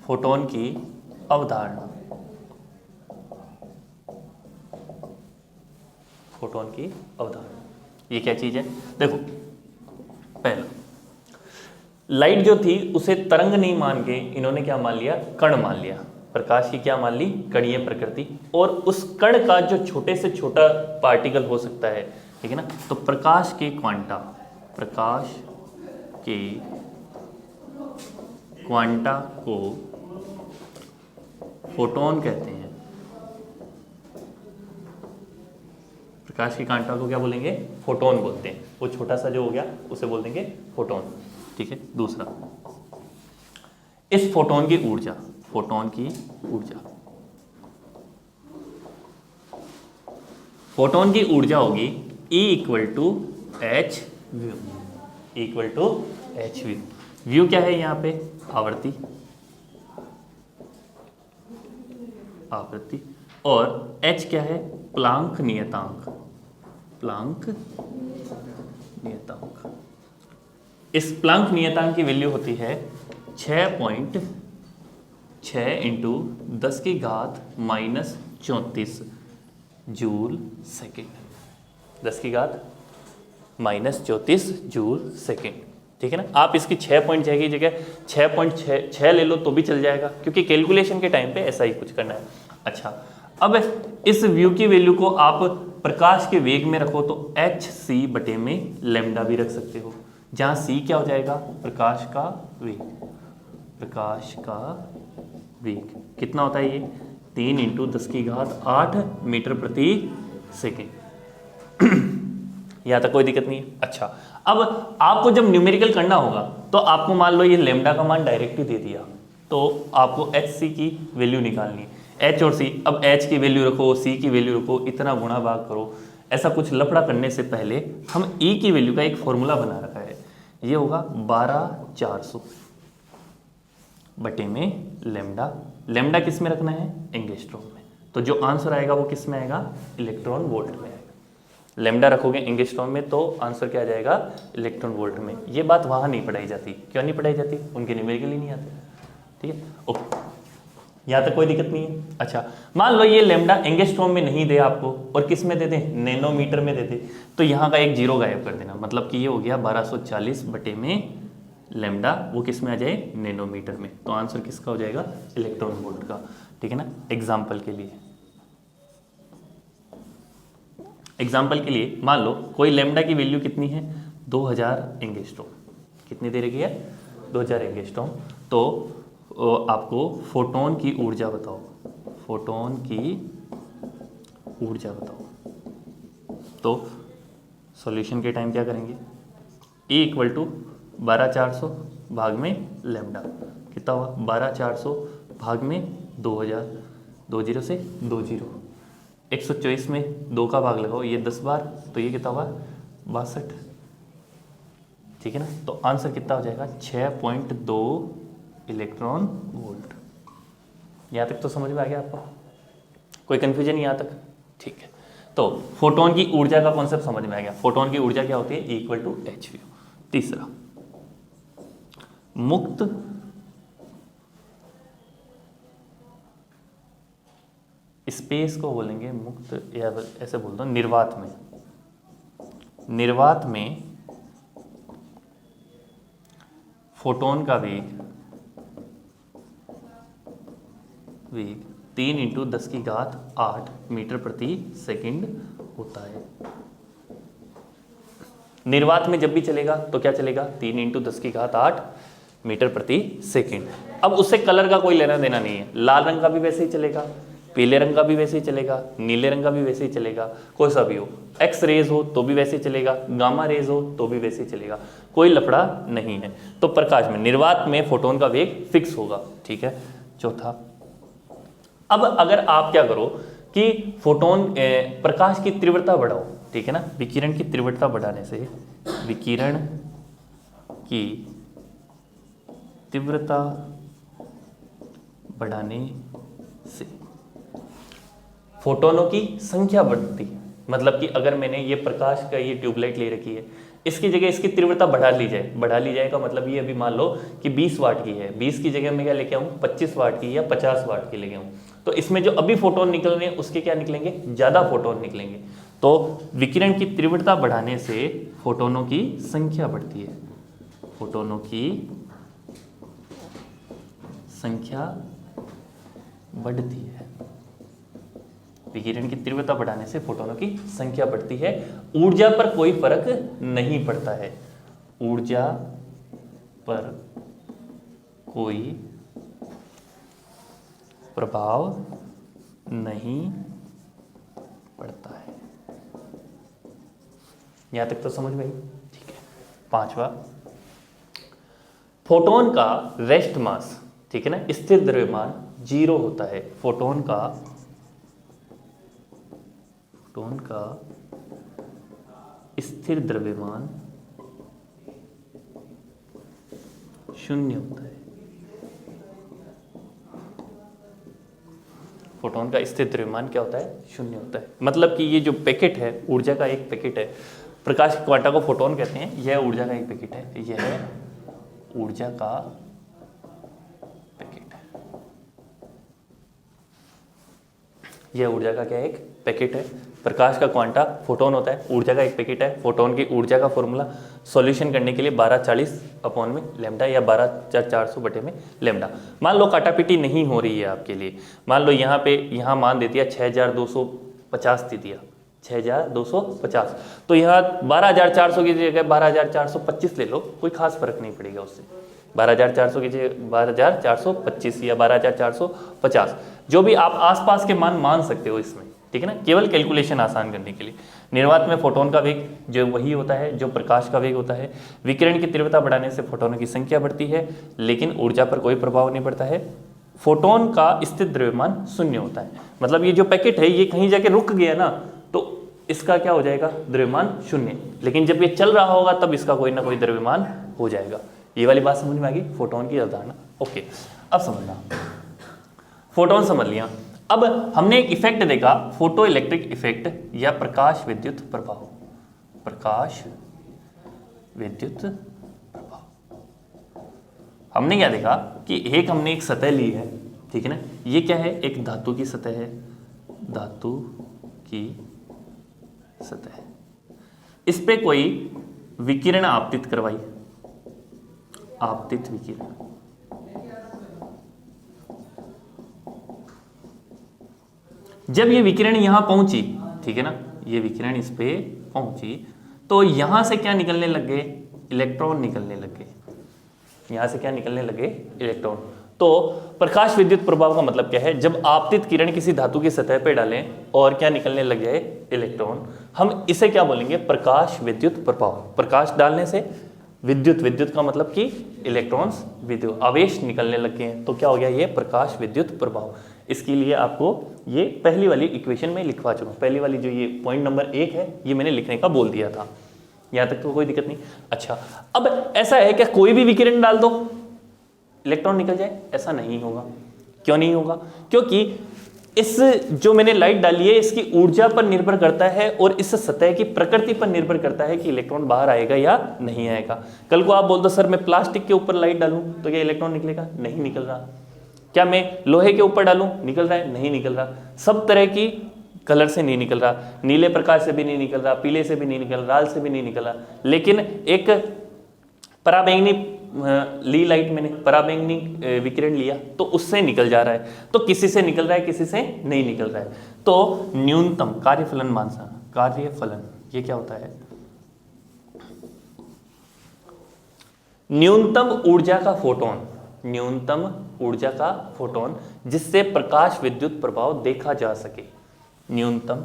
Photon की अवधारणा, photon की अवधारणा, ये क्या चीज है? देखो, पहला, लाइट जो थी उसे तरंग नहीं मान के इन्होंने क्या मान लिया? कण मान लिया। प्रकाश की क्या मान ली? कणीय प्रकृति। और उस कण का जो छोटे से छोटा पार्टिकल हो सकता है, ठीक है ना, तो प्रकाश के क्वांटा, प्रकाश के क्वांटा को फोटोन कहते हैं। प्रकाश के क्वांटा को क्या बोलेंगे? फोटोन बोलते हैं। वो छोटा सा जो हो गया उसे बोल देंगे फोटोन, ठीक है। दूसरा, इस फोटोन की ऊर्जा, फोटोन की ऊर्जा, फोटोन की ऊर्जा होगी E equal to H nu, equal to H nu. Nu क्या है यहाँ पे? आवृत्ति, आवृत्ति। और एच क्या है? प्लांक नियतांक, प्लांक नियतांक। इस प्लांक नियतांक की वैल्यू होती है 6.6 इंटू 10 की घात माइनस 34 जूल सेकेंड, 10 की घात माइनस 34 जूल सेकेंड, ठीक है ना। आप इसकी 6.6 की जगह 6.6 ले लो तो भी चल जाएगा, क्योंकि कैलकुलेशन के टाइम पे ऐसा ही कुछ करना है। अच्छा, अब इस व्यू की वैल्यू को आप प्रकाश के वेग में रखो तो एच सी बटे में लैम्डा भी रख सकते हो, जहां सी क्या हो जाएगा? प्रकाश का वेग, प्रकाश का वेग कितना होता है? ये 3 इंटू 10 की घात 8 मीटर प्रति सेकेंड। यहां तक कोई दिक्कत नहीं है। अच्छा, अब आपको जब न्यूमेरिकल करना होगा तो आपको मान लो ये लैम्डा का मान डायरेक्ट ही दे दिया, तो आपको एच सी की वैल्यू निकालनी है। एच और सी, अब एच की वैल्यू रखो, सी की वैल्यू रखो, इतना गुणा भाग करो। ऐसा कुछ लफड़ा करने से पहले हम ई की वैल्यू का एक फॉर्मूला बना रखा है, ये होगा 12400 बटे में लैम्डा। लैम्डा किस में रखना है? एंगस्ट्रॉम में। तो जो आंसर आएगा वो किस में आएगा? इलेक्ट्रॉन वोल्ट में आएगा। लैम्डा रखोगे एंगस्ट्रॉम में तो आंसर क्या आ जाएगा? इलेक्ट्रॉन वोल्ट में। ये बात वहां नहीं पढ़ाई जाती। क्यों नहीं पढ़ाई जाती? उनके न्यूमेरिकल ही नहीं आते, ठीक है। ओके, यहाँ तक कोई दिक्कत नहीं है। अच्छा, मान लो ये लैम्डा एंगस्ट्रॉम में नहीं दे आपको, और किस में दे दे? नैनोमीटर में दे दे, तो यहाँ का एक जीरो गायब कर देना। मतलब कि ये हो गया 1240 बटे में लैम्डा, वो किस में आ जाए? नैनोमीटर में। तो आंसर किसका हो जाएगा? इलेक्ट्रॉन वोल्ट का, ठीक है ना। एग्जाम्पल के लिए, एग्जाम्पल के लिए मान लो कोई लैम्डा की वैल्यू कितनी है? 2000 एंगस्ट्रॉम। कितनी दे रखी है? 2000 एंगस्ट्रॉम। तो आपको फोटोन की ऊर्जा बताओ, फोटोन की ऊर्जा बताओ। तो सॉल्यूशन के टाइम क्या करेंगे? E इक्वल टू 12400 भाग में लैम्डा, कितना हुआ? 12400 भाग में 2000, 20 से 20, 124 में 2 का भाग लगाओ, ये 10 बार, तो ये कितना हुआ? 62, ठीक है ना। तो आंसर कितना हो जाएगा? 6.2 इलेक्ट्रॉन वोल्ट। यहाँ तक तो समझ में आ गया आपको? कोई कंफ्यूजन यहाँ तक? ठीक है। तो फोटोन की ऊर्जा का कॉन्सेप्ट समझ में आ गया। फोटोन की ऊर्जा क्या होती है? E equal to H nu. तीसरा, मुक्त स्पेस को बोलेंगे मुक्त, या ऐसे बोल दो निर्वात में, निर्वात में फोटोन का वेग 3 इंटू 10 की घात 8 मीटर प्रति सेकंड होता है। निर्वात में जब भी चलेगा तो क्या चलेगा? 3 इंटू 10 की घात 8 मीटर प्रति सेकंड। अब उससे कलर का कोई लेना देना नहीं है। लाल रंग का भी वैसे ही चलेगा, पीले रंग का भी वैसे ही चलेगा, नीले रंग का भी वैसे ही चलेगा, कोई सा भी हो। एक्स रेज हो तो भी वैसे ही चलेगा, गामा रेज हो तो भी वैसे ही चलेगा, कोई लफड़ा नहीं है। तो प्रकाश में, निर्वात में फोटोन का वेग फिक्स होगा, ठीक है। चौथा, अब अगर आप क्या करो कि फोटोन प्रकाश की तीव्रता बढ़ाओ, ठीक है ना। विकिरण की तीव्रता बढ़ाने से, विकिरण की तीव्रता बढ़ाने से फोटोनों की संख्या बढ़ती है। मतलब कि अगर मैंने ये प्रकाश का ये ट्यूबलाइट ले रखी है, इसकी जगह इसकी तीव्रता बढ़ा ली जाए, बढ़ा ली जाए का मतलब ये अभी मान लो कि 20 वाट की है, 20 की जगह मैं क्या लेके आऊँ 25 वाट की या 50 वाट की लेके आऊँ, तो इसमें जो अभी फोटोन निकल रहे हैं उसके क्या निकलेंगे, ज़्यादा फोटोन निकलेंगे। तो विकिरण की तीव्रता बढ़ाने से फोटोनों की संख्या बढ़ती है, फोटोनों की संख्या बढ़ती है। विकिरण की तीव्रता बढ़ाने से फोटोनों की संख्या बढ़ती है। ऊर्जा पर कोई फर्क नहीं पड़ता है, ऊर्जा पर कोई प्रभाव नहीं पड़ता है। यहां तक तो समझ में आई? ठीक है। पांचवा, फोटोन का रेस्ट मास, ठीक है ना, स्थिर द्रव्यमान 0 होता है। फोटोन का स्थिर द्रव्यमान 0 होता है। फोटोन का स्थिर द्रव्यमान क्या होता है, 0 होता है। मतलब कि ये जो पैकेट है, ऊर्जा का एक पैकेट है, प्रकाश के क्वांटा को फोटोन कहते हैं, यह ऊर्जा का एक पैकेट है, यह ऊर्जा का पैकेट है, यह ऊर्जा का क्या एक पैकेट है। प्रकाश का क्वांटा फोटोन होता है, ऊर्जा का एक पैकेट है। फोटोन की ऊर्जा का फॉर्मूला सॉल्यूशन करने के लिए 1240 में लैम्डा या 12/400 बटे में लैम्डा। मान लो काटापीटी नहीं हो रही है आपके लिए, मान लो यहाँ पे यहाँ मान दे दिया 6250 दे दिया, 6250, तो यहाँ 12400 की जगह 12425 ले लो, कोई खास फर्क नहीं पड़ेगा उससे। 12400 की जगह 12425 या 12450, जो भी आप आसपास के मान मान सकते हो इसमें, ठीक है ना, केवल कैलकुलेशन आसान करने के लिए। निर्वात में फोटोन का वेग जो वही होता है जो प्रकाश का वेग होता है। विकिरण की तीव्रता बढ़ाने से फोटोनों की संख्या बढ़ती है, लेकिन ऊर्जा पर कोई प्रभाव नहीं पड़ता है। फोटोन का स्थिर द्रव्यमान 0 होता है। मतलब ये जो पैकेट है ये कहीं जाके रुक गया ना, तो इसका क्या हो जाएगा, द्रव्यमान 0। लेकिन जब ये चल रहा होगा तब इसका कोई ना कोई द्रव्यमान हो जाएगा। ये वाली बात समझ में आ गई, फोटोन की अवधारणा। ओके, अब समझना, फोटोन समझ लिया। अब हमने एक इफेक्ट देखा, फोटो इलेक्ट्रिक इफेक्ट या प्रकाश विद्युत प्रभाव। प्रकाश विद्युत प्रभाव हमने क्या देखा कि हमने एक सतह ली है, ठीक है ना, ये क्या है, एक धातु की सतह है, धातु की सतह, इस पे कोई विकिरण आपतित करवाई, आपतित विकिरण। जब ये विकिरण यहां पहुंची, ठीक है ना, ये विकिरण इस पे पहुंची, तो यहां से क्या निकलने लग गए, इलेक्ट्रॉन निकलने लग गए। यहां से क्या निकलने लगे, इलेक्ट्रॉन। तो प्रकाश विद्युत प्रभाव का मतलब क्या है, जब आपतित किरण किसी धातु की सतह पे डालें और क्या निकलने लग जाए, इलेक्ट्रॉन, हम इसे क्या बोलेंगे, प्रकाश विद्युत प्रभाव। प्रकाश डालने से विद्युत, विद्युत का मतलब कि इलेक्ट्रॉन्स, विद्युत आवेश निकलने लग गए हैं, तो क्या हो गया, ये प्रकाश विद्युत प्रभाव। इसके लिए आपको ये पहली वाली इक्वेशन में लिखवा चुका हूं, पहली वाली जो ये पॉइंट नंबर 1 है ये मैंने लिखने का बोल दिया था, यहां तक तो कोई दिक्कत नहीं। अच्छा, अब ऐसा है क्या कोई भी विकिरण डाल दो इलेक्ट्रॉन निकल जाए, ऐसा नहीं होगा। क्यों नहीं होगा, क्योंकि इस जो मैंने लाइट डाली है इसकी ऊर्जा पर निर्भर करता है और इस सतह की प्रकृति पर निर्भर करता है कि इलेक्ट्रॉन बाहर आएगा या नहीं आएगा। कल को आप बोल दो सर मैं प्लास्टिक के ऊपर लाइट डालूं तो क्या इलेक्ट्रॉन निकलेगा, नहीं निकल रहा। क्या मैं लोहे के ऊपर डालूं, निकल रहा है, नहीं निकल रहा। सब तरह की कलर से नहीं निकल रहा, नीले प्रकाश से भी नहीं निकल रहा, पीले से भी नहीं निकल रहा, लाल से भी नहीं निकल रहा। लेकिन एक पराबैंगनी ली लाइट, मैंने पराबैंगनी विकिरण लिया तो उससे निकल जा रहा है, तो किसी से निकल रहा है किसी से नहीं निकल रहा है। तो न्यूनतम कार्यफलन मानसा, कार्यफलन ये क्या होता है, न्यूनतम ऊर्जा का फोटोन, न्यूनतम ऊर्जा का फोटोन जिससे प्रकाश विद्युत प्रभाव देखा जा सके। न्यूनतम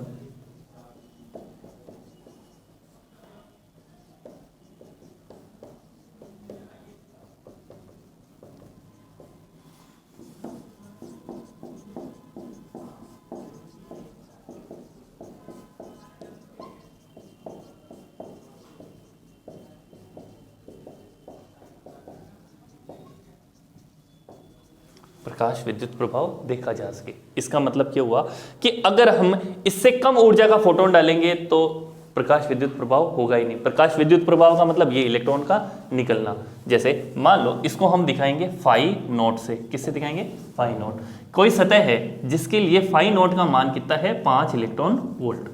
प्रकाश विद्युत प्रभाव देखा जा सके। इसका मतलब क्या हुआ कि अगर हम इससे कम ऊर्जा का फोटोन डालेंगे तो प्रकाश विद्युत प्रभाव होगा ही नहीं। प्रकाश विद्युत प्रभाव का मतलब ये इलेक्ट्रॉन का निकलना। जैसे मान लो इसको हम दिखाएंगे फाई नॉट से। किससे दिखाएंगे? Phi naught. कोई सतह है जिसके लिए फाई नॉट का मान कितना है? 5 इलेक्ट्रॉन वोल्ट।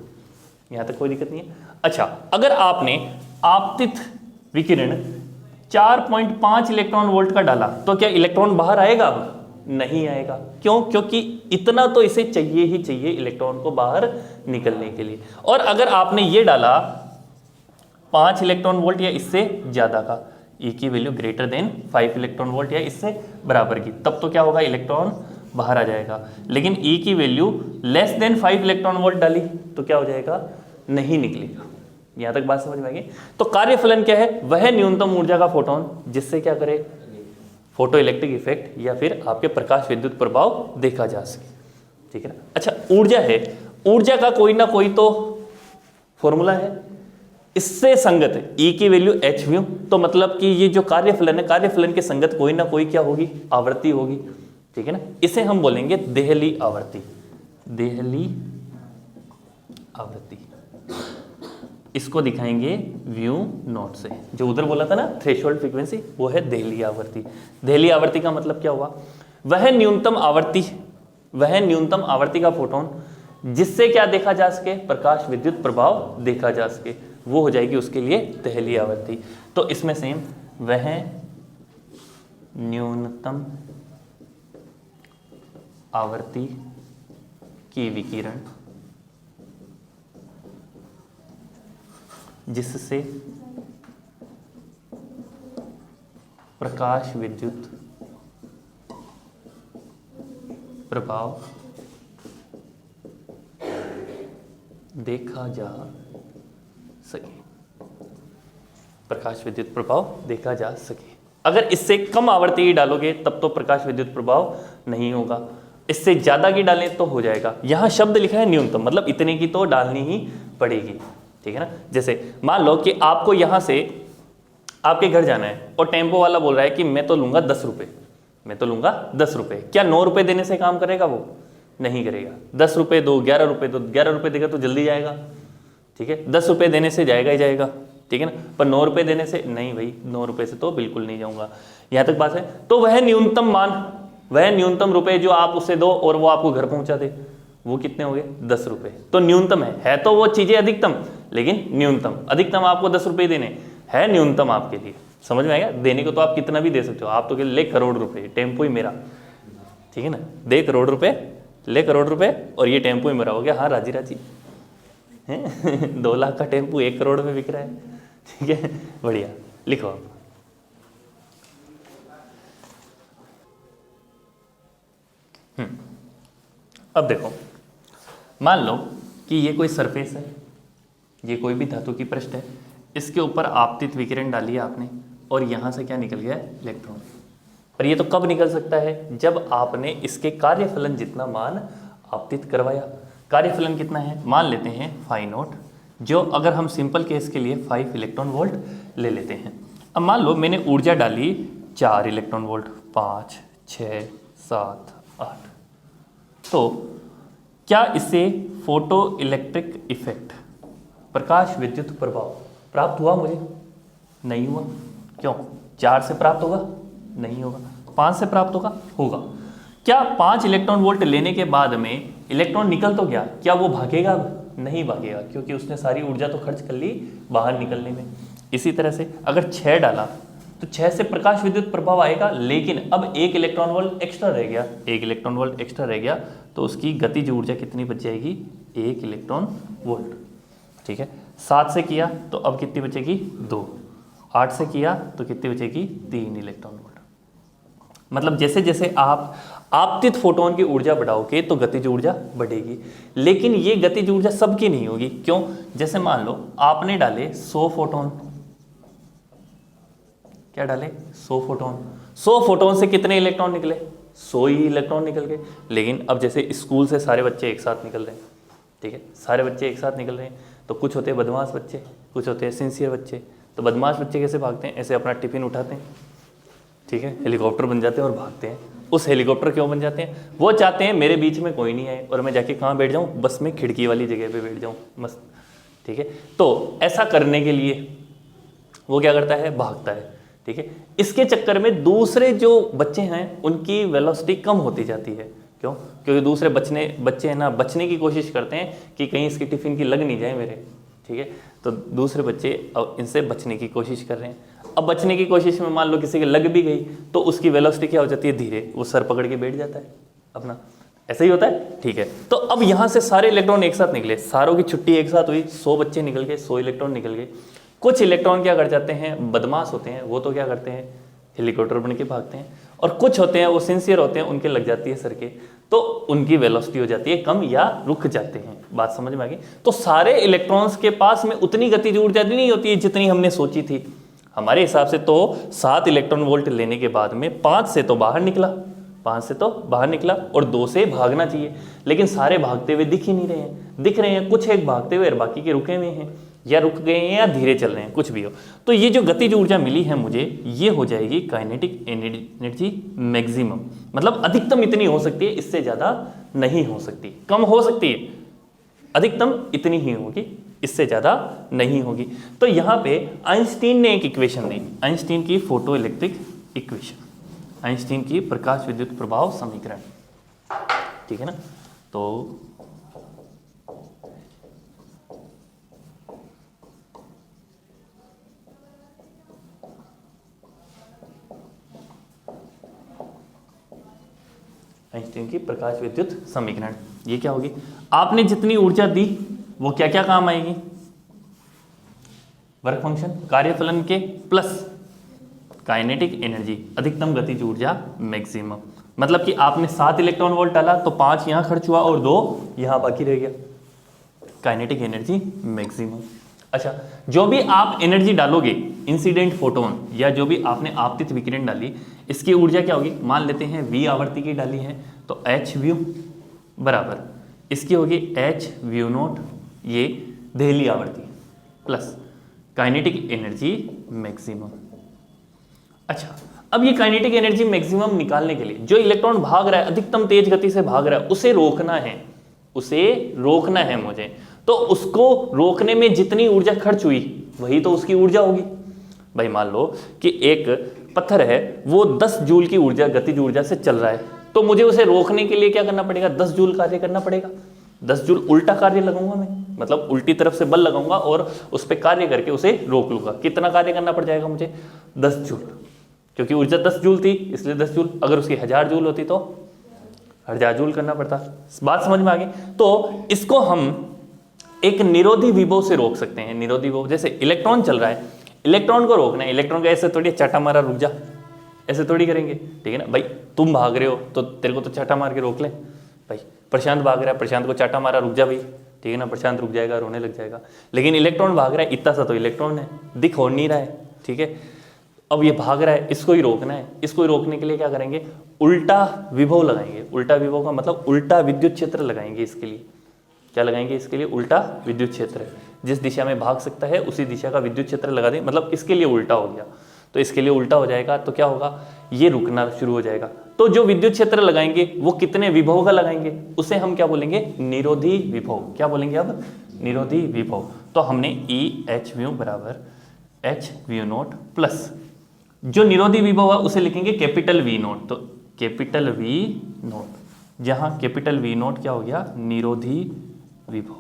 यहां तक कोई दिक्कत नहीं है। अच्छा, अगर आपने आपतित विकिरण 4.5 इलेक्ट्रॉन वोल्ट का डाला तो क्या इलेक्ट्रॉन बाहर आएगा? अब नहीं आएगा। क्यों? क्योंकि इतना तो इसे चाहिए ही चाहिए इलेक्ट्रॉन को बाहर निकलने के लिए। और अगर आपने ये डाला 5 इलेक्ट्रॉन वोल्ट या इससे ज्यादा का, E की value greater than 5 electron volt या इससे बराबर की, तब तो क्या होगा? इलेक्ट्रॉन बाहर आ जाएगा। लेकिन E की value less than 5 electron volt डाली तो क्या हो जाएगा? नहीं निकलेगा। यहां तक बात समझ में आ गई? तो कार्यफलन क्या है? वह न्यूनतम ऊर्जा का फोटोन जिससे क्या करे? फोटो इलेक्ट्रिक इफेक्ट या फिर आपके प्रकाश विद्युत प्रभाव देखा जा सके। ठीक है ना? अच्छा, ऊर्जा है, ऊर्जा का कोई ना कोई तो फॉर्मूला है, इससे संगत है E की वैल्यू h म्यू। तो मतलब कि ये जो कार्यफलन है, कार्यफलन के संगत कोई ना कोई क्या होगी? आवृत्ति होगी। ठीक है ना? इसे हम बोलेंगे देहली आवृत्ति। देहली आवृत्ति, इसको दिखाएंगे व्यू नोट से। जो उधर बोला था ना थ्रेशोल्ड फ्रीक्वेंसी, वो है देहली आवृत्ति। देहली आवृत्ति का मतलब क्या हुआ? वह न्यूनतम आवृत्ति का फोटोन जिससे क्या देखा जा सके? प्रकाश विद्युत प्रभाव देखा जा सके, वो हो जाएगी उसके लिए देहली आवृत्ति। तो इसमें सेम, वह न्यूनतम आवृत्ति की विकिरण जिससे प्रकाश विद्युत प्रभाव देखा जा सके। प्रकाश विद्युत प्रभाव देखा जा सके। अगर इससे कम आवृत्ति की डालोगे तब तो प्रकाश विद्युत प्रभाव नहीं होगा, इससे ज्यादा की डालें तो हो जाएगा। यहां शब्द लिखा है न्यूनतम, मतलब इतने की तो डालनी ही पड़ेगी। ठीक है ना? जैसे मान लो कि आपको यहां से आपके घर जाना है और टेम्पो वाला बोल रहा है कि मैं तो लूंगा 10 रुपये, मैं तो लूंगा 10 रुपये। क्या 9 रुपये देने से काम करेगा? वो नहीं करेगा। 10 रुपये दो, 11 रुपये दो, 11 रुपये देगा तो जल्दी जाएगा। ठीक है? 10 रुपये देने से जाएगा ही जाएगा। ठीक है ना? पर 9 रुपये देने से नहीं भाई, 9 रुपये से तो बिल्कुल नहीं जाऊंगा। यहां तक बात है। तो वह न्यूनतम मान, वह न्यूनतम रुपए जो आप उसे दो और वो आपको घर पहुंचा दे, वो कितने हो गए? 10 रुपये। तो न्यूनतम है तो वो चीजें अधिकतम, लेकिन न्यूनतम। अधिकतम आपको 10 रुपये देने है, न्यूनतम आपके लिए। समझ में आएगा? देने को तो आप कितना भी दे सकते हो। आप तो ले करोड़ रुपए, टेम्पो ही मेरा। ठीक है ना? दे करोड़ रुपए, ले करोड़ रुपए और ये टेम्पो ही मेरा हो गया। हाँ, राजी राजी है। 2 लाख का टेम्पो 1 करोड़ में बिक रहा है। ठीक है, बढ़िया। लिखो आप। अब देखो, मान लो कि ये कोई सरफेस है, ये कोई भी धातु की पृष्ठ है, इसके ऊपर आपतित विकिरण डाली है आपने और यहां से क्या निकल गया? इलेक्ट्रॉन। पर ये तो कब निकल सकता है? जब आपने इसके कार्यफलन जितना मान आपतित करवाया। कार्यफलन कितना है? मान लेते हैं फाई नॉट, जो अगर हम सिंपल केस के लिए 5 इलेक्ट्रॉन वोल्ट ले लेते हैं। अब मान लो मैंने ऊर्जा डाली 4 इलेक्ट्रॉन वोल्ट, 5, 6, 7, 8। तो क्या इससे फोटो इलेक्ट्रिक इफेक्ट, प्रकाश विद्युत प्रभाव प्राप्त हुआ? मुझे नहीं हुआ। क्यों? 4 से प्राप्त होगा? नहीं होगा। 5 से प्राप्त होगा? होगा। क्या 5 इलेक्ट्रॉन वोल्ट लेने के बाद में इलेक्ट्रॉन निकल तो गया, क्या वो भागेगा? अब नहीं भागेगा, क्योंकि उसने सारी ऊर्जा तो खर्च कर ली बाहर निकलने में। इसी तरह से अगर 6 डाला तो 6 से प्रकाश विद्युत प्रभाव आएगा, लेकिन अब 1 इलेक्ट्रॉन वोल्ट एक्स्ट्रा रह गया। 1 इलेक्ट्रॉन वोल्ट एक्स्ट्रा रह गया तो उसकी गतिज ऊर्जा कितनी बच जाएगी? 1 इलेक्ट्रॉन वोल्ट। ठीक है? 7 से किया तो अब कितनी बचेगी? 2। 8 से किया तो कितनी बचेगी? 3 इलेक्ट्रॉन वोल्ट। मतलब जैसे जैसे आप आपतित फोटोन की ऊर्जा बढ़ाओगे तो गतिज ऊर्जा बढ़ेगी, लेकिन ये गतिज ऊर्जा सबकी नहीं होगी। क्यों? जैसे मान लो आपने डाले 100 फोटोन, क्या डाले? 100 फोटोन। 100 फोटोन से कितने इलेक्ट्रॉन निकले? 100 ही इलेक्ट्रॉन निकल गए। लेकिन अब जैसे स्कूल से सारे बच्चे एक साथ निकल रहे हैं, ठीक है, सारे बच्चे एक साथ निकल रहे हैं, तो कुछ होते हैं बदमाश बच्चे, कुछ होते हैं सिंसियर बच्चे। तो बदमाश बच्चे कैसे भागते हैं? ऐसे अपना टिफिन उठाते हैं, ठीक है, हेलीकॉप्टर बन जाते हैं और भागते हैं। उस हेलीकॉप्टर क्यों बन जाते हैं? वो चाहते हैं मेरे बीच में कोई नहीं आए और मैं जाके कहाँ बैठ जाऊँ? बस में खिड़की वाली जगह पे बैठ जाऊँ, मस्त। ठीक है। तो ऐसा करने के लिए वो क्या करता है, भागता है, ठीक है। इसके चक्कर में दूसरे जो बच्चे हैं उनकी वेलोसिटी कम होती जाती है। क्यों? क्योंकि दूसरे बच्चे हैं ना, बचने की कोशिश करते हैं कि कहीं इसकी टिफिन की लग नहीं जाए मेरे, ठीक है। तो दूसरे बच्चे अब इनसे बचने की कोशिश कर रहे हैं। अब बचने की कोशिश में मान लो किसी की लग भी गई तो उसकी वेलोसिटी क्या हो जाती है, धीरे, वो सर पकड़ के बैठ जाता है अपना। ऐसा ही होता है, ठीक है। तो अब यहाँ से सारे इलेक्ट्रॉन एक साथ निकले, सारों की छुट्टी एक साथ हुई, 100 बच्चे निकल गए, 100 इलेक्ट्रॉन निकल गए। कुछ इलेक्ट्रॉन क्या कर जाते हैं, बदमाश होते हैं, वो तो क्या करते हैं, हेलीकॉप्टर बन के भागते हैं। और कुछ होते हैं वो सिंसियर होते हैं, उनके लग जाती है सर के, तो उनकी वेलोसिटी हो जाती है कम या रुक जाते हैं। बात समझ में आ गई? तो सारे इलेक्ट्रॉन्स के पास में उतनी गतिज ऊर्जा नहीं होती है जितनी हमने सोची थी। हमारे हिसाब से तो 7 इलेक्ट्रॉन वोल्ट लेने के बाद में 5 से तो बाहर निकला, 5 से तो बाहर निकला और 2 से भागना चाहिए, लेकिन सारे भागते हुए दिख ही नहीं रहे हैं। दिख रहे हैं कुछ एक भागते हुए और बाकी के रुके हुए हैं, या रुक गए हैं या धीरे चल रहे हैं, कुछ भी हो। तो ये जो गतिज ऊर्जा मिली है मुझे, ये हो जाएगी काइनेटिक एनर्जी मैक्सिमम, मतलब अधिकतम इतनी हो सकती है, इससे ज़्यादा नहीं हो सकती। कम हो सकती है, अधिकतम इतनी ही होगी, इससे ज़्यादा नहीं होगी। तो यहाँ पे आइंस्टीन ने एक इक्वेशन दी, आइंस्टीन की फोटो इलेक्ट्रिक इक्वेशन, आइंस्टीन की प्रकाश विद्युत प्रभाव समीकरण, ठीक है ना। तो आइंस्टीन की प्रकाश विद्युत समीकरण, ये क्या होगी, आपने जितनी ऊर्जा दी वो क्या क्या काम आएगी, वर्क फंक्शन, कार्यफलन के प्लस काइनेटिक एनर्जी, अधिकतम गतिज ऊर्जा मैक्सिमम। मतलब कि आपने 7 इलेक्ट्रॉन वोल्ट डाला तो 5 यहां खर्च हुआ और 2 यहां बाकी रह गया, काइनेटिक एनर्जी मैक्सिमम। अच्छा, जो भी आप एनर्जी डालोगे, इंसिडेंट फोटोन या जो भी आपने आपतित विकिरण डाली, इसकी ऊर्जा क्या होगी, मान लेते हैं v आवर्ती की डाली है तो h व्यू बराबर इसकी होगी h व्यू नॉट, ये दहली आवर्ती प्लस काइनेटिक एनर्जी मैक्सिमम। अच्छा, अब ये काइनेटिक एनर्जी मैक्सिमम निकालने के लिए जो इलेक्ट्रॉन भाग रहा है, अधिकतम तेज गति से भाग रहा है, उसे रोकना है, उसे रोकना है मुझे। तो उसको रोकने में जितनी ऊर्जा खर्च हुई वही तो उसकी ऊर्जा होगी। भाई मान लो कि एक पत्थर है, वो 10 जूल की ऊर्जा, गतिज ऊर्जा से चल रहा है, तो मुझे उसे रोकने के लिए क्या करना पड़ेगा, 10 जूल कार्य करना पड़ेगा। 10 जूल उल्टा कार्य लगाऊंगा मैं, मतलब उल्टी तरफ से बल लगाऊंगा और उस पर कार्य करके उसे रोक लूंगा। कितना कार्य करना पड़ जाएगा मुझे, 10 जूल, क्योंकि ऊर्जा 10 जूल थी इसलिए 10 जूल। अगर उसकी 1000 जूल होती तो 1000 जूल करना पड़ता। बात समझ में आ गई? तो इसको हम एक निरोधी विभव से रोक सकते हैं। निरोधी विभव, जैसे इलेक्ट्रॉन चल रहा है, इलेक्ट्रॉन को रोकना है, इलेक्ट्रॉन को ऐसे थोड़ी चाटा मारा रुक जा, ऐसे थोड़ी करेंगे, ठीक है ना। भाई तुम भाग रहे हो तो तेरे को तो चाटा मार के रोक ले। भाई प्रशांत भाग रहा है, प्रशांत को चाटा मारा रुक जा भाई, ठीक है ना, प्रशांत रुक जाएगा, रोने लग जाएगा। लेकिन इलेक्ट्रॉन भाग रहा है, इतना सा तो इलेक्ट्रॉन है, दिख हो नहीं रहा है, ठीक है। अब ये भाग रहा है, इसको ही रोकना है। इसको ही रोकने के लिए क्या करेंगे, उल्टा विभव लगाएंगे। उल्टा विभव का मतलब उल्टा विद्युत क्षेत्र लगाएंगे। इसके लिए क्या लगाएंगे, इसके लिए उल्टा विद्युत क्षेत्र। जिस दिशा में भाग सकता है उसी दिशा का विद्युत क्षेत्र लगा दें, मतलब इसके लिए उल्टा हो गया, तो इसके लिए उल्टा हो जाएगा, तो क्या होगा, ये रुकना शुरू हो जाएगा। तो जो विद्युत क्षेत्र लगाएंगे वो कितने विभव का लगाएंगे, उसे हम क्या बोलेंगे, निरोधी विभव। क्या बोलेंगे अब, निरोधी विभव। तो हमने EH व्यू बराबर H व्यू नोट प्लस जो निरोधी विभव है उसे लिखेंगे कैपिटल V नोट। तो कैपिटल V नोट, जहां कैपिटल V नोट क्या हो गया, निरोधी विभव,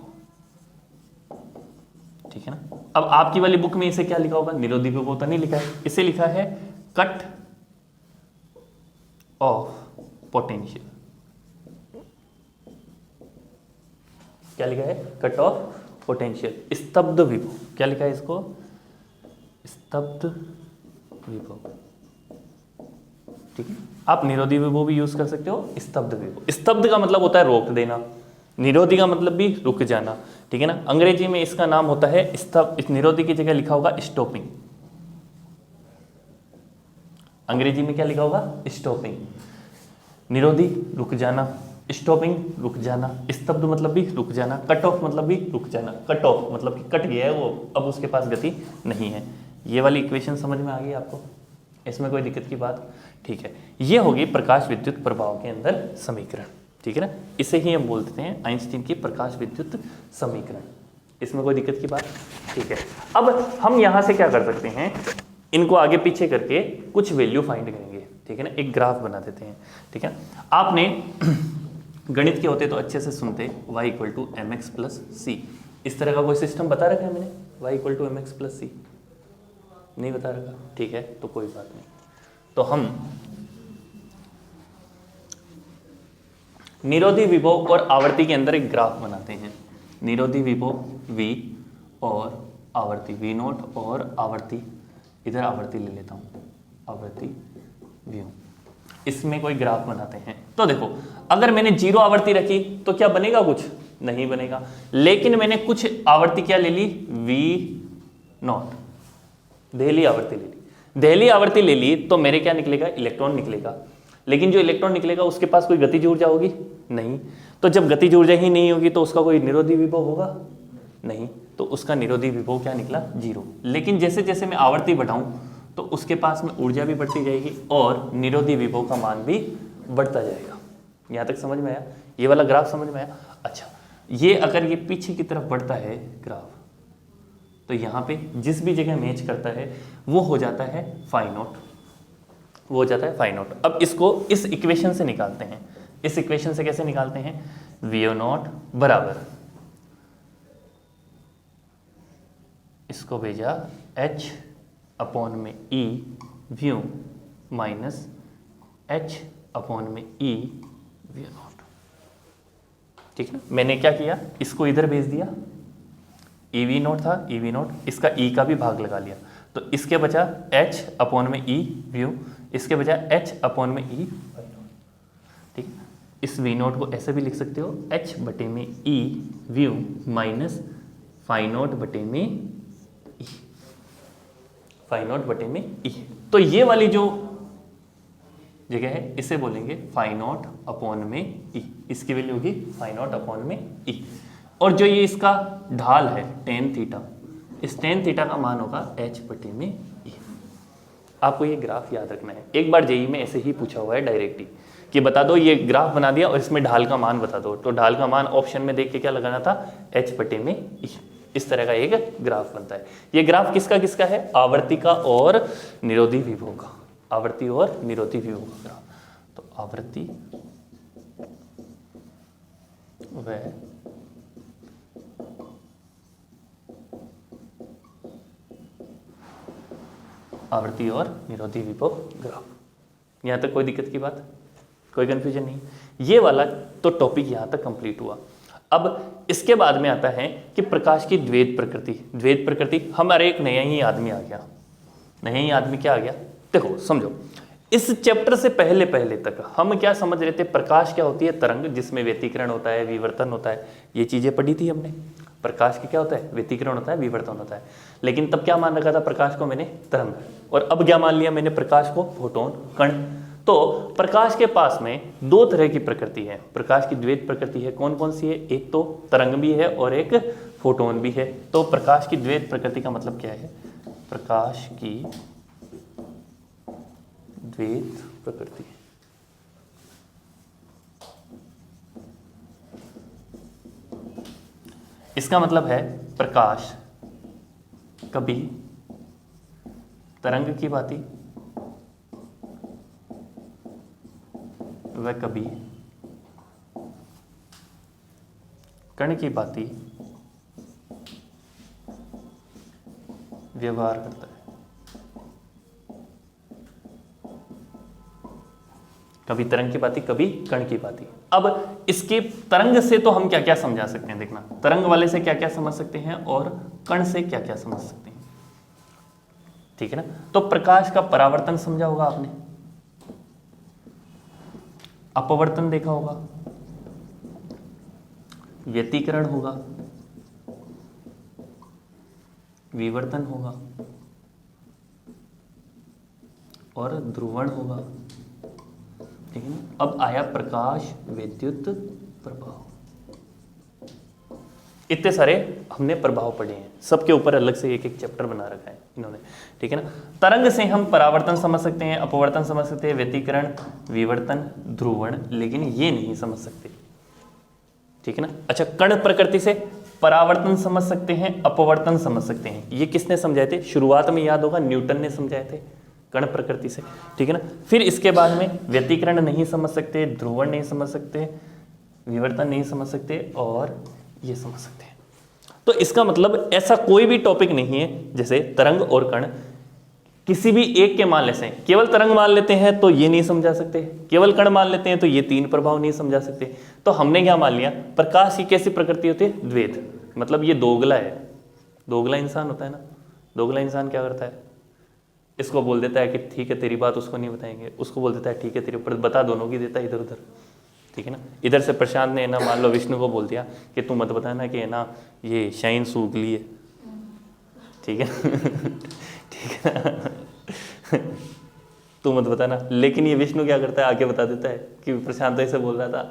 ठीक है ना। अब आपकी वाली बुक में इसे क्या लिखा होगा, निरोधी विभव तो नहीं लिखा है, इसे लिखा है कट ऑफ पोटेंशियल। क्या लिखा है, कट ऑफ पोटेंशियल, स्तब्ध विभव। क्या लिखा है इसको, स्तब्ध विभव, ठीक है। आप निरोधी विभव भी यूज कर सकते हो, स्तब्ध विभव। स्तब्ध का मतलब होता है रोक देना, निरोधी का मतलब भी रुक जाना, ठीक है ना। अंग्रेजी में इसका नाम होता है स्तब्ध। इस निरोधी की जगह लिखा होगा स्टॉपिंग। अंग्रेजी में क्या लिखा होगा, स्टॉपिंग। निरोधी रुक जाना, स्टॉपिंग रुक जाना, स्तब्ध मतलब भी रुक जाना, कट ऑफ मतलब भी रुक जाना। कट ऑफ मतलब कि कट गया है वो, अब उसके पास गति नहीं है। ये वाली इक्वेशन समझ में आ गई आपको, इसमें कोई दिक्कत की बात, ठीक है। ये होगी प्रकाश विद्युत प्रभाव के अंदर समीकरण, ठीक है ना। इसे ही हम बोलते हैं आइंस्टीन की प्रकाश विद्युत समीकरण, इसमें कोई दिक्कत की बात? ठीक है, अब हम यहां से क्या कर सकते हैं, इनको आगे पीछे करके कुछ वैल्यू फाइंड करेंगे, ठीक है ना। एक ग्राफ बना देते हैं, ठीक है। आपने गणित के होते तो अच्छे से सुनते, y equal to M X plus C, इस तरह का कोई सिस्टम बता रखा है मैंने, y equal to M X plus C, नहीं बता रखा, ठीक है, तो कोई बात नहीं। तो हम निरोधी विभव और आवर्ती के अंदर एक ग्राफ बनाते हैं। निरोधी विभव v और आवर्ती v नॉट और आवर्ती, इधर आवर्ती ले लेता हूं, आवर्ती v, इसमें कोई ग्राफ बनाते हैं। तो देखो, अगर मैंने 0 आवर्ती रखी तो क्या बनेगा? कुछ नहीं बनेगा। लेकिन मैंने कुछ आवर्ती क्या ले ली? v नॉट, दहली आवर्ती ले ली। दहली आवर्ती ले ली तो मेरे क्या निकलेगा? इलेक्ट्रॉन निकलेगा। लेकिन जो इलेक्ट्रॉन निकलेगा उसके पास कोई गतिज ऊर्जा होगी? नहीं। तो जब गतिज ऊर्जा ही नहीं होगी तो उसका कोई निरोधी विभव होगा? नहीं। तो उसका निरोधी विभव क्या निकला? 0। लेकिन जैसे जैसे मैं आवर्ती बढ़ाऊं तो उसके पास में ऊर्जा भी बढ़ती जाएगी और निरोधी विभव का मान भी बढ़ता जाएगा। यहां तक समझ में आया? ये वाला ग्राफ समझ में आया? अच्छा, ये अगर ये पीछे की तरफ बढ़ता है ग्राफ, तो यहाँ पे जिस भी जगह मैच करता है वो हो जाता है फाई नॉट, वो हो जाता है फाई नॉट। अब इसको इस इक्वेशन से निकालते हैं। इस इक्वेशन से कैसे निकालते हैं? वीओ नॉट बराबर, इसको भेजा h अपॉन में e view minus h upon में e वी नॉट, ठीक है। मैंने क्या किया? इसको इधर भेज दिया, ई वी नॉट था, ई वी नॉट, इसका ई का भी भाग लगा लिया, तो इसके बचा h अपॉन में ई व्यू, इसके बचा h अपॉन में ई, ठीक है। इस वी नॉट को ऐसे भी लिख सकते हो, h बटे में ई व्यू माइनस फाई नॉट बटे में ई, फाई नॉट बटे में ई। तो ये वाली जो जगह है इसे बोलेंगे फाई नॉट अपॉन में ई, इसकी वैल्यू होगी फाई नॉट अपॉन में ई। और जो ये इसका ढाल है टेन थीटा, इस टेन थीटा का मान होगा h बटे में ई। आपको ये ग्राफ याद रखना है। एक बार जेई में ऐसे ही पूछा हुआ है डायरेक्टली कि बता दो, ये ग्राफ बना दिया और इसमें ढाल का मान बता दो, तो ढाल का मान ऑप्शन में देख के क्या लगाना था? h बटे में ई। इस तरह का एक ग्राफ बनता है। ये ग्राफ किसका किसका है? आवर्ती का और निरोधी विभव का, आवर्ती और निरोधी विभव का ग्राफ। तो आवर्ती व आवर्ती और निरोधी विभव ग्राफ। यहां तक कोई दिक्कत की बात, कोई कंफ्यूजन नहीं? ये वाला तो टॉपिक यहां तक कंप्लीट हुआ। अब इसके बाद में आता है कि प्रकाश की द्वैत प्रकृति। द्वैत प्रकृति, हमारे एक नया ही आदमी आ गया। नया ही आदमी क्या आ गया? देखो समझो, इस चैप्टर से पहले पहले तक हम क्या समझ रहे थे? प्रकाश क्या होती है? तरंग, जिसमें व्यतिकरण होता है, विवर्तन होता है। ये चीजें पढ़ी थी हमने। प्रकाश की क्या होता है? व्यतिकरण होता है, विवर्तन होता है। लेकिन तब क्या मान रखा था प्रकाश को मैंने? तरंग। और अब क्या मान लिया मैंने? प्रकाश को फोटोन, कण। तो प्रकाश के पास में दो तरह की प्रकृति है। प्रकाश की द्वैत प्रकृति है। कौन कौन सी है? एक तो तरंग भी है और एक फोटोन भी है। तो प्रकाश की द्वैत प्रकृति का मतलब क्या है? प्रकाश की द्वैत प्रकृति, इसका मतलब है प्रकाश कभी तरंग की भांति व कभी कण की भांति व्यवहार करता है। कभी तरंग की भांति, कभी कण की भांति। अब इसके तरंग से तो हम क्या क्या समझा सकते हैं? देखना, तरंग वाले से क्या क्या समझ सकते हैं और कण से क्या क्या समझ सकते हैं, ठीक है ना। तो प्रकाश का परावर्तन समझा होगा आपने, अपवर्तन देखा होगा, व्यतिकरण होगा, विवर्तन होगा और ध्रुवण होगा, ठीक है ना। अब आया प्रकाश विद्युत प्रभाव। इतने सारे हमने प्रभाव पढ़े हैं, सबके ऊपर अलग से एक एक चैप्टर बना रखा है इन्होंने, ठीक है ना। तरंग से हम परावर्तन समझ सकते हैं, अपवर्तन समझ सकते हैं, व्यतिकरण, विवर्तन, ध्रुवण, लेकिन ये नहीं समझ सकते, ठीक है ना। अच्छा, कण प्रकृति से परावर्तन समझ सकते हैं, अपवर्तन समझ सकते हैं। ये किसने समझाए थे? शुरुआत में याद होगा न्यूटन ने समझाए थे कण प्रकृति से, ठीक है ना। फिर इसके बाद में व्यतिकरण नहीं समझ सकते, ध्रुवण नहीं समझ सकते, विवर्तन नहीं समझ सकते और ये समझ सकते हैं। तो इसका मतलब ऐसा कोई भी टॉपिक नहीं है जैसे तरंग और कण किसी भी एक के मान लेते हैं, केवल तरंग मान लेते हैं तो ये नहीं समझा सकते, केवल कण मान लेते हैं तो ये तीन प्रभाव नहीं समझा सकते। तो हमने क्या मान लिया? प्रकाश की कैसी प्रकृति होती है? द्वैत, मतलब ये दोगला है। दोगला इंसान होता है ना, दोगला इंसान क्या करता है? इसको बोल देता है कि ठीक है तेरी बात उसको नहीं बताएंगे, उसको बोल देता है ठीक है तेरी, पर बता दोनों की देता है इधर उधर, ठीक है ना। इधर से प्रशांत ने ना मान लो विष्णु को बोल दिया कि तू मत बताना कि है ना ये शाइन सूगली है, ठीक है ठीक है तू मत बताना। लेकिन ये विष्णु क्या करता है? आके बता देता है कि प्रशांत ऐसे बोल रहा था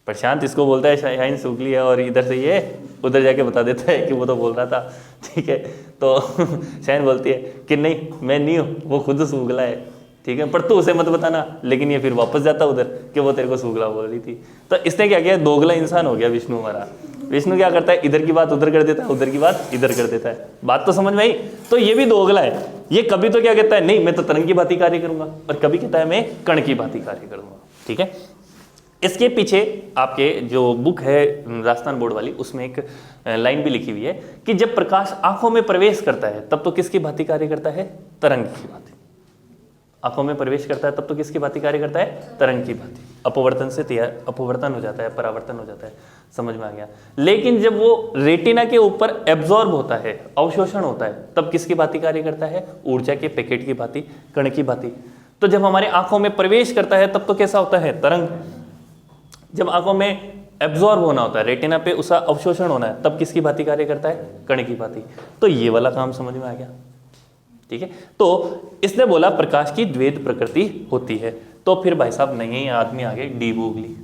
प्रशांत इसको बोलता है शाइन सूगली है और इधर से ये उधर जाके बता देता है कि वो तो बोल रहा था, ठीक है। तो शाइन बोलती है कि नहीं मैं नहीं हूँ, वो खुद सूगला है, ठीक है, पर तू उसे मत बताना। लेकिन ये फिर वापस जाता उधर कि वो तेरे को सूगला बोल रही थी। तो इसने क्या किया? दोगला इंसान हो गया विष्णु हमारा। विष्णु क्या करता है? इधर की बात उधर कर देता है, उधर की बात इधर कर देता है। बात तो समझ में आई? तो ये भी दोगला है। ये कभी तो क्या कहता है? नहीं मैं तो तरंग की भांति कार्य करूंगा, और कभी कहता है मैं कण की भांति कार्य करूंगा, ठीक है। इसके पीछे आपके जो बुक है राजस्थान बोर्ड वाली, उसमें एक लाइन भी लिखी हुई है कि जब प्रकाश आंखों में प्रवेश करता है तब तो किसकी भांति कार्य करता है? तरंग की भांति। आंखों में प्रवेश करता है तब तो किसकी भांति कार्य करता है? तरंग की भांति। अपवर्तन से अपवर्तन हो जाता है, परावर्तन हो जाता है, समझ में आ गया। लेकिन जब वो रेटिना के ऊपर एब्जॉर्ब होता है, अवशोषण होता है, तब किसकी भांति कार्य करता है? ऊर्जा के पैकेट की भांति, कण की भांति। तो जब हमारे आंखों में प्रवेश करता है तब तो कैसा होता है? तरंग। जब आंखों में एब्जॉर्ब होना होता है, रेटिना पे उसका अवशोषण होना है, तब किसकी भांति कार्य करता है? कण की भांति। तो ये वाला काम समझ में आ गया, ठीक है। तो इसने बोला प्रकाश की द्वैत प्रकृति होती है। तो फिर भाई साहब नहीं आदमी आगे डी ब्रोगली।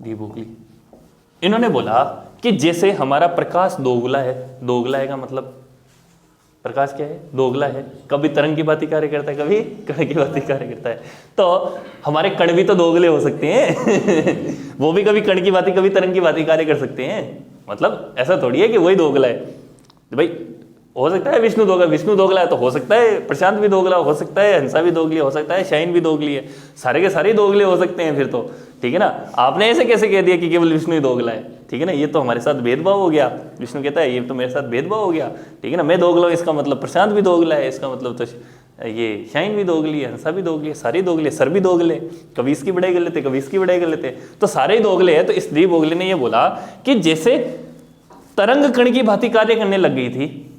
डी ब्रोगली इन्होंने बोला कि जैसे हमारा प्रकाश दोगला है, दोगला है का मतलब प्रकाश क्या है? दोगला है, कभी तरंग की भांति कार्य करता है, कभी कण की भांति कार्य करता है। तो हमारे कण भी तो दोगले हो सकते हैं वो भी कभी कण की भांति कभी तरंग की भांति कार्य कर सकते हैं। मतलब ऐसा थोड़ी है कि वही दोगला है। भाई हो सकता है विष्णु दोगला है तो हो सकता है प्रशांत भी दोगला हो सकता है, हंसा भी दोगली हो सकता है, शाइन भी दोगली है, सारे के सारे दोगले हो सकते हैं फिर तो, ठीक है ना। आपने ऐसे कैसे कह दिया कि केवल विष्णु ही दोगला है, ठीक है ना। ये तो हमारे साथ भेदभाव हो गया। विष्णु कहता है ये तो मेरे साथ भेदभाव हो गया, ठीक है ना। मैं दोगला हूं इसका मतलब प्रशांत भी दोगला है, इसका मतलब तो ये शाइन भी दोगली है, हंसा भी दोगली है, सारे दोगले, सर भी दोगले, कभी इसकी बढ़ाई कर लेते कभी इसकी बढ़ाई कर लेते, तो सारे ही दोगले हैं। तो इस डी ब्रोगली ने ये बोला कि जैसे तरंग कण की भांति कार्य करने लग गई थी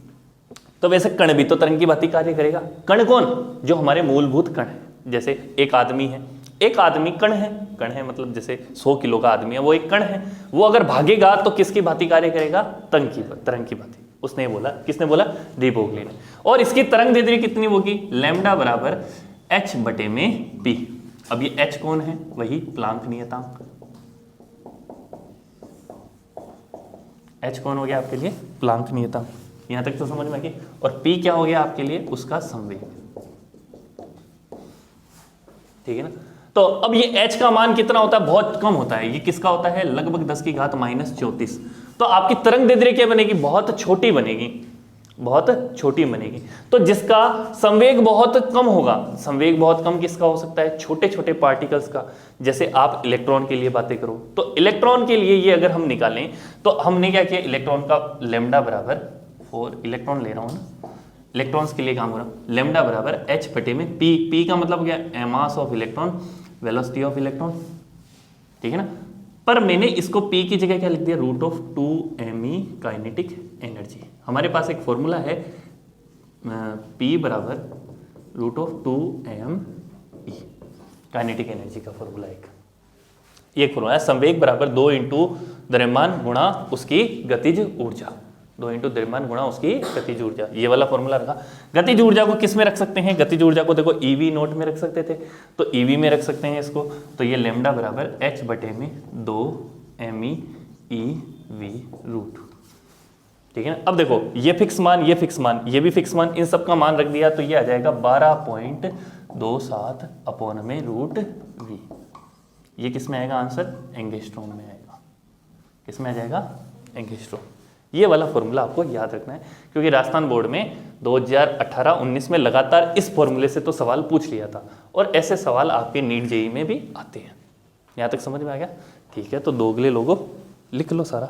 तो वैसे कण भी तो तरंग की भांति कार्य करेगा। कण कौन? जो हमारे मूलभूत कण है। जैसे एक आदमी है, एक आदमी कण है, कण है मतलब जैसे 100 किलो का आदमी है, वो एक कण है। वो अगर भागेगा तो किसकी भांति कार्य करेगा? तरंग की भांति। उसने बोला, किसने बोला? डी ब्रोगली ने। और इसकी तरंग दैर्ध्य कितनी होगी? लैम्डा बराबर h बटे में p। अब ये h कौन है? वही प्लांक नियतांक। h कौन हो गया आपके लिए? प्लांक नियतांक। यहां तक तो समझ में आ गई। और p क्या हो गया आपके लिए? उसका संवेग, ठीक है ना। तो अब ये h का मान कितना होता है? बहुत कम होता है। ये किसका होता है? लगभग 10 की घात -34। तो आपकी तरंग दैर्ध्य क्या बनेगी? बहुत छोटी बनेगी, बहुत छोटी बनेगी। तो जिसका संवेग बहुत कम होगा, संवेग बहुत कम किसका हो सकता है? छोटे छोटे पार्टिकल्स का। जैसे आप इलेक्ट्रॉन के लिए बातें करो तो इलेक्ट्रॉन के लिए ये अगर हम निकालें तो हमने क्या किया? इलेक्ट्रॉन का लैम्डा बराबर 4, इलेक्ट्रॉन ले रहा हूं ना, इलेक्ट्रॉन्स के लिए काम हो रहा है। लैम्डा बराबर h बटे में p। p का मतलब क्या? Mass of electron, velocity of electron, ठीक है ना। पर मैंने इसको p की जगह क्या लिख दिया? √2me kinetic energy. हमारे पास एक फॉर्मूला है p बराबर √2m काइनेटिक एनर्जी का फॉर्मूला। एक फॉर्मूला है संवेग बराबर 2 × द्रव्यमान गुणा उसकी गतिज ऊर्जा, 2 × द्रव्यमान गुणा उसकी गतिज ऊर्जा। ये वाला फॉर्मूला रखा। गतिज ऊर्जा को किस में रख सकते हैं? गतिज ऊर्जा को देखो EV0 में रख सकते थे, तो EV में रख सकते हैं इसको। तो ये लैम्डा बराबर h बटे में 2me EV रूट, ठीक है ना। अब देखो ये फिक्स मान, ये फिक्स मान, ये भी फिक्स मान, इन सब का मान रख दिया तो ये आ जाएगा 12.27 अपॉन में √v। ये किस में आएगा आंसर? एंगस्ट्रॉम में आएगा। किस में आ जाएगा? एंगस्ट्रॉम। ये वाला फॉर्मूला आपको याद रखना है, क्योंकि राजस्थान बोर्ड में 2018-19 में लगातार इस फॉर्मूले से तो सवाल पूछ लिया था, और ऐसे सवाल आपके नीट जेईई में भी आते हैं। यहाँ तक समझ में आ गया? ठीक है, तो दोगले लोगों लिख लो सारा।